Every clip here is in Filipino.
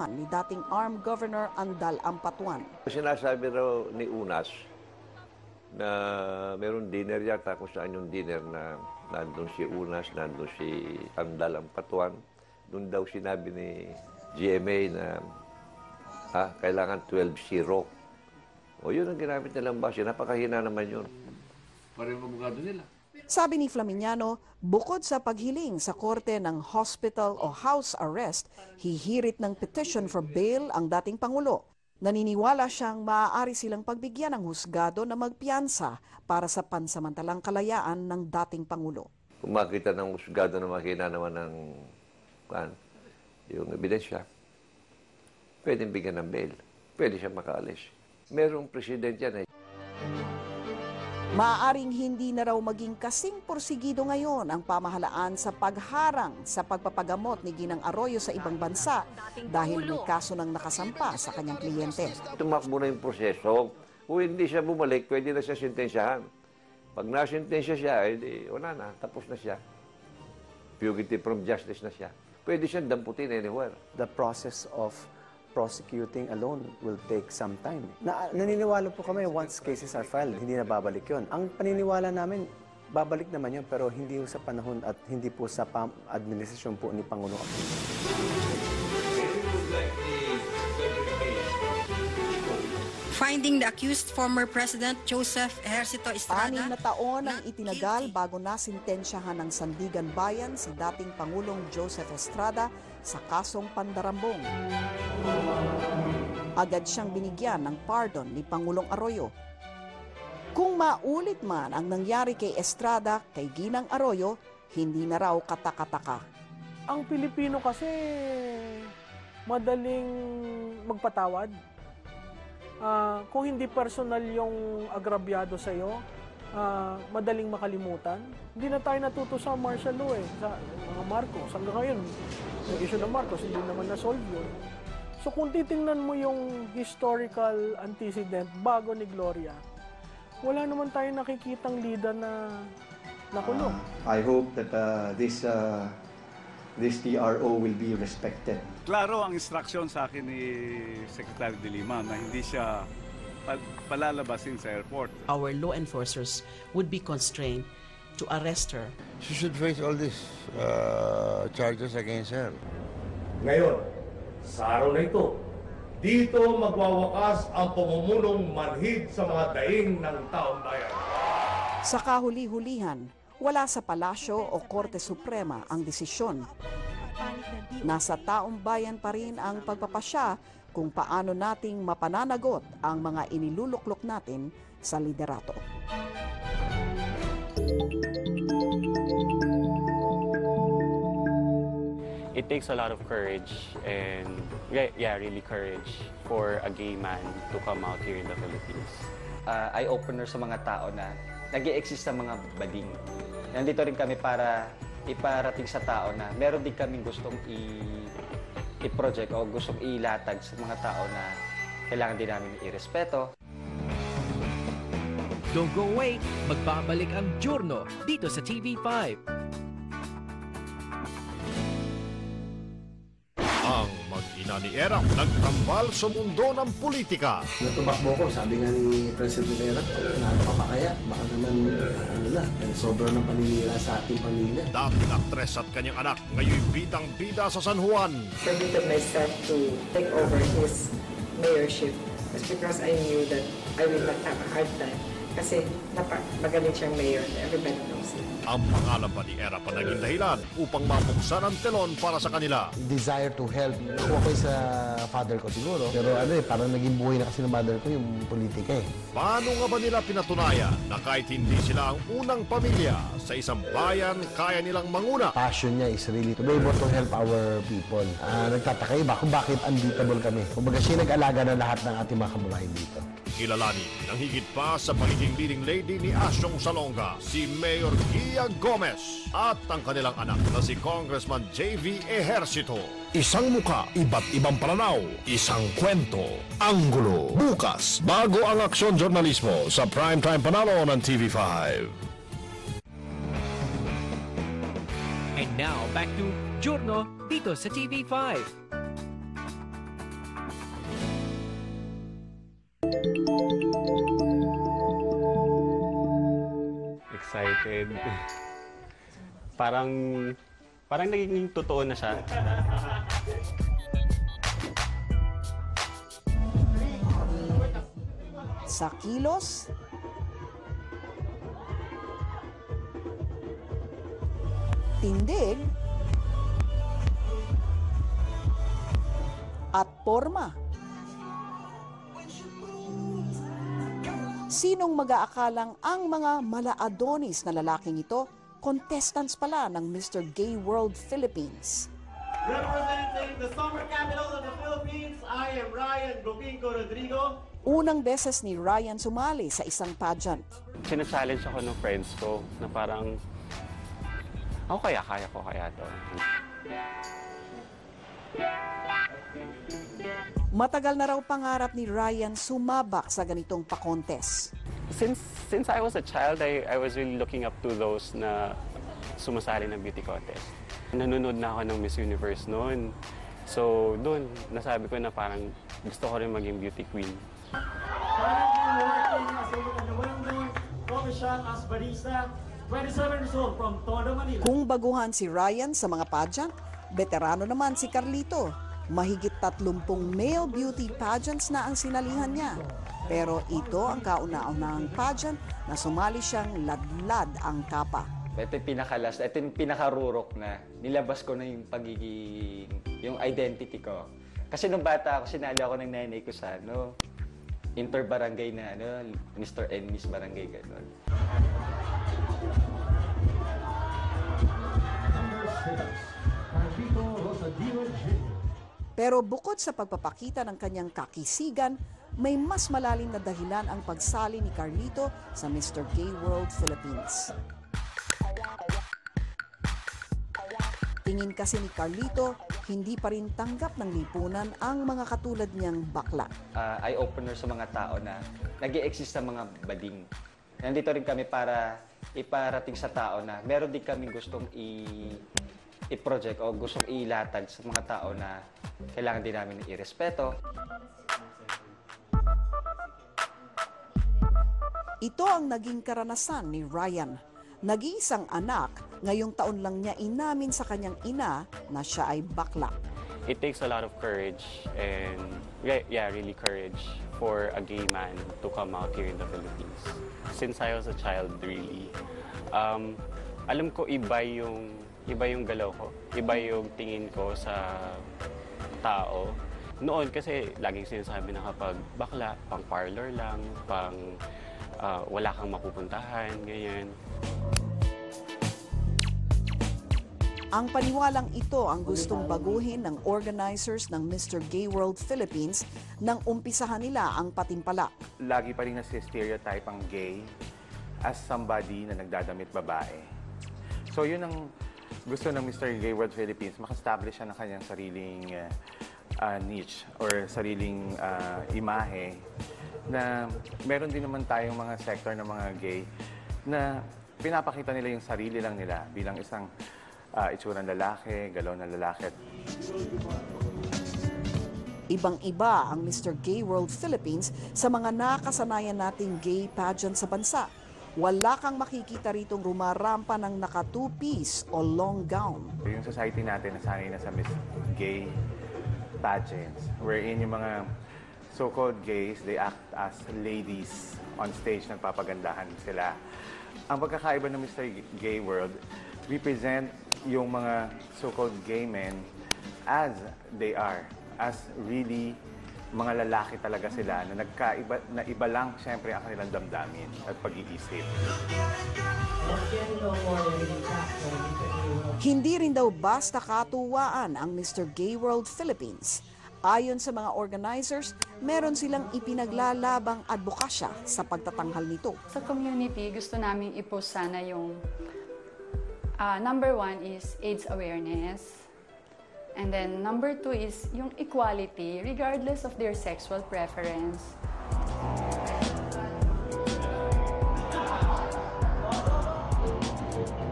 ni dating ARM Governor Andal Ampatuan. Sinasabi raw ni Unas na meron dinner yata kung saan yung dinner na nandun si Unas, nandun si Andal Ampatuan. Doon daw sinabi ni GMA na kailangan 12-0. O yun ang ginamit nilang base. Napakahina naman yun. Parang abogado nila. Sabi ni Flaminiano, bukod sa paghiling sa korte ng hospital o house arrest, hihirit ng petition for bail ang dating Pangulo. Naniniwala siyang maaari silang pagbigyan ng husgado na magpiyansa para sa pansamantalang kalayaan ng dating Pangulo. Kung makita ng husgado na makina naman ng yung ebidensya, pwedeng bigyan ng bail. Pwede siya makaalis. Merong presidente yan. Maaaring hindi na raw maging kasing porsigido ngayon ang pamahalaan sa pagharang sa pagpapagamot ni Ginang Arroyo sa ibang bansa dahil may kaso ng nakasampa sa kanyang kliyente. Tumakbo na yung proseso. Kung hindi siya bumalik, pwede na siya sentensyahan. Pag nasentensya siya, wala na, tapos na siya. Fugitive from justice na siya. Pwede siyang damputin anywhere. The process of prosecuting alone will take some time. Naniniwala po kami once cases are filed, hindi na babalik yun. Ang paniniwala namin, babalik naman yun, pero hindi po sa panahon at hindi po sa administrasyon po ni Pangulo Aquino. Finding the accused former President Joseph Ejercito Estrada. 6 na taon ang itinagal bago nasintensyahan ng Sandigan Bayan si dating Pangulong Joseph Estrada sa kasong pandarambong. Agad siyang binigyan ng pardon ni Pangulong Arroyo. Kung maulit man ang nangyari kay Estrada kay Ginang Arroyo, hindi na raw katakataka. Ang Pilipino kasi madaling magpatawad. Kung hindi personal yung agrabyado sa iyo, madaling makalimutan. Hindi na tayo natuto sa martial law sa mga Marcos. Hanggang ngayon, nag-issue ng Marcos, hindi naman na-solve yun. So kung titingnan mo yung historical antecedent bago ni Gloria, wala naman tayo nakikitang leader na nakulong. I hope that this TRO will be respected. Klaro ang instruction sa akin ni Secretary de Lima na hindi siya palalabasin sa airport. Our law enforcers would be constrained to arrest her. She should face all these charges against her. Ngayon, sa araw na ito, dito magwawakas ang pumumunong manhid sa mga daing ng taong bayan. Sa kahuli-hulihan, wala sa palasyo o Korte Suprema ang desisyon. Nasa taong bayan pa rin ang pagpapasya kung paano nating mapananagot ang mga iniluluklok natin sa liderato. It takes a lot of courage and really courage for a gay man to come out here in the Philippines. Eye-opener sa mga tao na nag-i-exist sa mga bading. Nandito rin kami para iparating sa tao na meron din kaming gustong i-project o gustong ilatag sa mga tao na kailangan din namin irespeto. Don't go away, magbabalik ang Giorno dito sa TV5. Ang mag-ina ni Erap nagtambal sa mundo ng politika. Natumakbo ko, sabi nga ni President Erap, napakakaya, baka naman sobrang ng paninira sa ating pamilya. Dating aktres at kanyang anak, ngayon bidang-bida sa San Juan. Committed myself to take over his mayorship just because I knew that I will not have a hard time. Kasi magaling siyang mayor, everybody knows it. Ang pangalan pa ni Erap ang naging dahilan upang mabuksan ang telon para sa kanila. Desire to help. Okay sa father ko siguro. Pero parang naging buhay na kasi ng mother ko yung politika Paano nga ba nila pinatunayan na kahit hindi sila ang unang pamilya, sa isang bayan kaya nilang manguna? Passion niya is really to be able to help our people. Nagtataka iba kung bakit unbeatable kami. Kumbaga siya nag-alaga na lahat ng ating mga kababayan dito. Kilalanin ng higit pa sa pagiging leading lady ni Asyong Salonga, si Mayor Gia Gomez at ang kanilang anak na si Congressman J.V. Ejercito. Isang muka, iba't ibang pananaw, isang kwento, anggulo. Bukas, bago ang aksyon journalismo sa primetime panalo ng TV5. And now, back to Giorno dito sa TV5. Excited. Parang naging totoo na siya. Sa kilos, tindig, at porma. Sinong mag-aakalang ang mga mala-adonis na lalaking ito, contestants pala ng Mr. Gay World Philippines. Representing the summer capital of the Philippines, I am Ryan Gopinco Rodrigo. Unang beses ni Ryan sumali sa isang pageant. Sina-challenge ako ng friends ko na parang, kaya ko to. Matagal na raw pangarap ni Ryan sumabak sa ganitong pa-contest. Since I was a child, I was really looking up to those na sumasali ng beauty contest. Nanonood na ako ng Miss Universe noon. So doon, nasabi ko na parang gusto ko rin maging beauty queen. Currently working as a well-known profession as barista, 27 years old from Tondo, Manila. Kung baguhan si Ryan sa mga pageant, veterano naman si Carlito. Mahigit 30 male beauty pageants na ang sinalihan niya. Pero ito ang kauna-unahang pageant na sumali siyang ladlad ang kapa. Ito yung pinakalas, ito yung pinakarurok na nilabas ko na yung yung identity ko. Kasi nung bata ako, sinali ako ng nanay ko sa inter-barangay na Mr. and Miss Barangay, gano'n. Pero bukod sa pagpapakita ng kanyang kakisigan, may mas malalim na dahilan ang pagsali ni Carlito sa Mr. Gay World Philippines. Tingin kasi ni Carlito, hindi pa rin tanggap ng lipunan ang mga katulad niyang bakla. Eye-opener sa mga tao na nag-i-exist sa mga bading. Nandito rin kami para iparating sa tao na meron din kami gustong i-project o gustong ilatag sa mga tao na kailangan din namin i-respeto. Ito ang naging karanasan ni Ryan. Nag-iisang anak, ngayong taon lang niya inamin sa kanyang ina na siya ay bakla. It takes a lot of courage and really courage for a gay man to come out here in the Philippines. Since I was a child, really, alam ko iba yung galaw ko, iba yung tingin ko sa tao. Noon kasi laging sinasabi na kapag bakla, pang parlor lang, wala kang mapupuntahan, ganyan. Ang paniwalang ito ang gustong baguhin ng organizers ng Mr. Gay World Philippines nang umpisahan nila ang patimpalak. Lagi pa rin nasi-stereotype ang gay as somebody na nagdadamit babae. So yun ang gusto ng Mr. Gay World Philippines, maka-establish siya ng kanyang sariling niche or sariling imahe na meron din naman tayong mga sector ng mga gay na pinapakita nila yung sarili lang nila bilang isang itsurang lalaki, galaw na lalaki. Ibang-iba ang Mr. Gay World Philippines sa mga nakasanayan nating gay pageant sa bansa. Wala kang makikita ritong rumarampa ng naka two-piece o long gown. Yung society natin nasanay na sa Miss Gay pageants, wherein yung mga so-called gays, they act as ladies on stage, nagpapagandahan sila. Ang pagkakaiba ng Mr. Gay World, represent yung mga so-called gay men as they are, as really mga lalaki talaga sila na na iba lang siyempre ang kanilang damdamin at pag-iisip. Hindi rin daw basta katuwaan ang Mr. Gay World Philippines. Ayon sa mga organizers, meron silang ipinaglalabang advokasya sa pagtatanghal nito. Sa community, gusto namin i-post sana yung number 1 is AIDS awareness. And then number 2 is yung equality regardless of their sexual preference.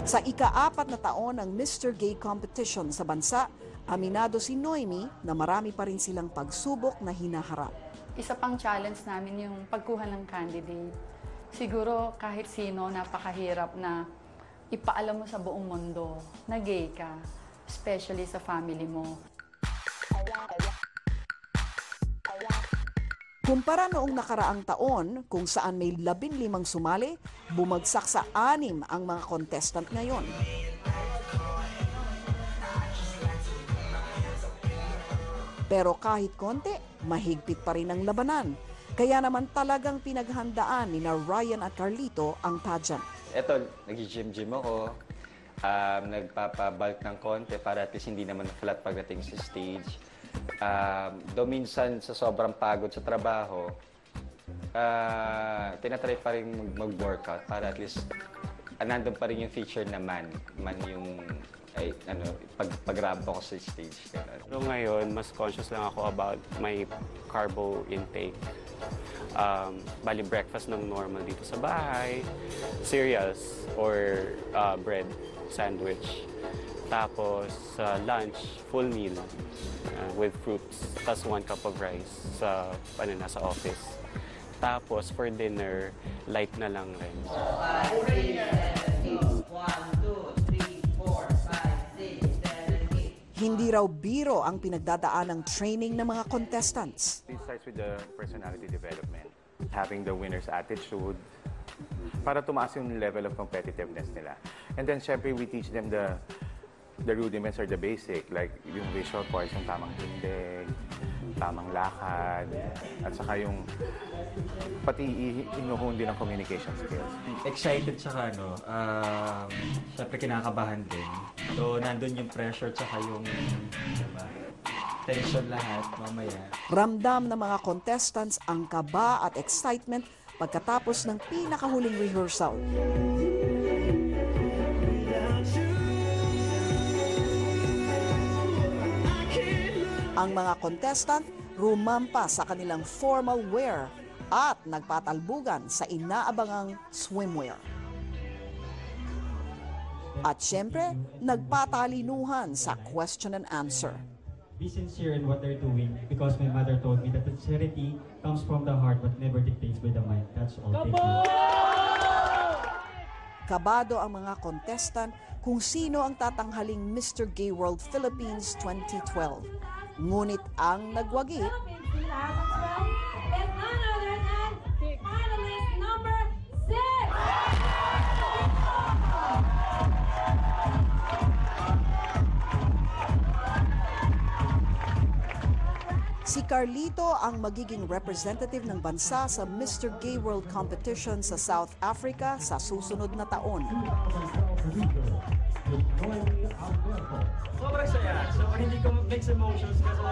Sa ika-4 na taon ng Mr. Gay competition sa bansa, aminado si Noemi na marami pa rin silang pagsubok na hinaharap. Isa pang challenge namin yung pagkuha ng candidate. Siguro kahit sino, napakahirap na ipaalam mo sa buong mundo na gay ka, especially sa family mo. Kumpara noong nakaraang taon kung saan may 15 sumali, bumagsak sa 6 ang mga contestant ngayon. Pero kahit konti, mahigpit pa rin ang labanan. Kaya naman talagang pinaghandaan ni Ryan at Carlito ang pageant. Eto, nag-gym ako, nagpapabulk ng konti para at least hindi naman flat pagdating sa stage. Though minsan sa sobrang pagod sa trabaho, tinatry pa rin mag-workout para at least nandun pa rin yung feature na man yung pag-ramp ako sa stage. So ngayon, mas conscious lang ako about my carbo intake. Bali breakfast ng normal dito sa bahay, cereals or bread, sandwich. Tapos lunch, full meal with fruits, plus 1 cup of rice sa nasa office. Tapos for dinner, light na lang rin. 1, 2, 3, 4, 5, 6, 7, 8. Hindi raw biro ang pinagdadaan ng training ng mga contestants. It starts with the personality development, having the winner's attitude, para tumaas yung level of competitiveness nila. And then, syempre, we teach them the rudiments or the basic, like yung visual points, yung tamang tindig, tamang lakad, at saka yung pati inuhon din ng communication skills. Excited saka syempre kinakabahan din. So nandun yung pressure saka yung tension lahat mamaya. Ramdam ng mga contestants ang kaba at excitement pagkatapos ng pinakahuling rehearsal. Ang mga contestant rumampa sa kanilang formal wear at nagpatalbugan sa inaabangang swimwear. At syempre, nagpatalinuhan sa question and answer. Be sincere in what they're doing because my mother told me that sincerity comes from the heart but never dictates by the mind. That's all. Thank you. Kabado ang mga contestant kung sino ang tatanghaling Mr. Gay World Philippines 2012. Ngunit ang nagwagi, si Carlito ang magiging representative ng bansa sa Mr. Gay World Competition sa South Africa sa susunod na taon. Sobrang saya. So hindi ko mix emotions kasi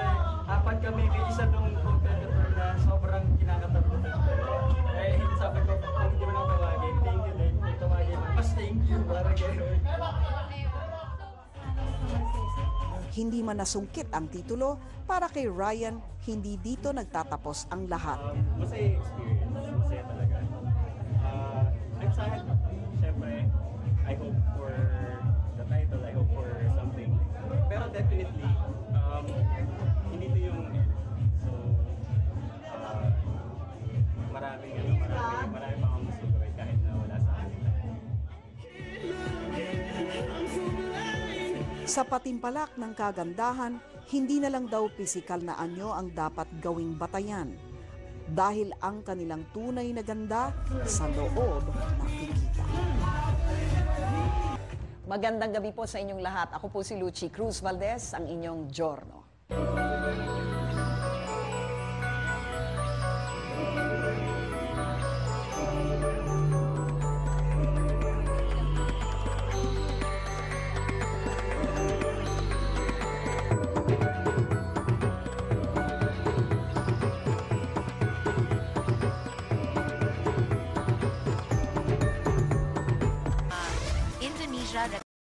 apat kami may isa nung competitor na sobrang kinakatakutan. Eh, sabi ko, kung hindi mo na tawagin, thank you din. Kung tawagin, mas thank you. Parang gano'n. Hindi man nasungkit ang titulo, para kay Ryan, hindi dito nagtatapos ang lahat. Masaya experience. Masaya talaga. I'm sad. Siyempre, I hope for the title. I hope for something. Pero definitely, hindi ito yung end. So, maraming pa akong gusto gawin kahit na wala sa akin. Sa patimpalak ng kagandahan, hindi na lang daw pisikal na anyo ang dapat gawing batayan. Dahil ang kanilang tunay na ganda sa loob nakikita. Magandang gabi po sa inyong lahat. Ako po si Lucy Cruz Valdez, ang inyong Giorno.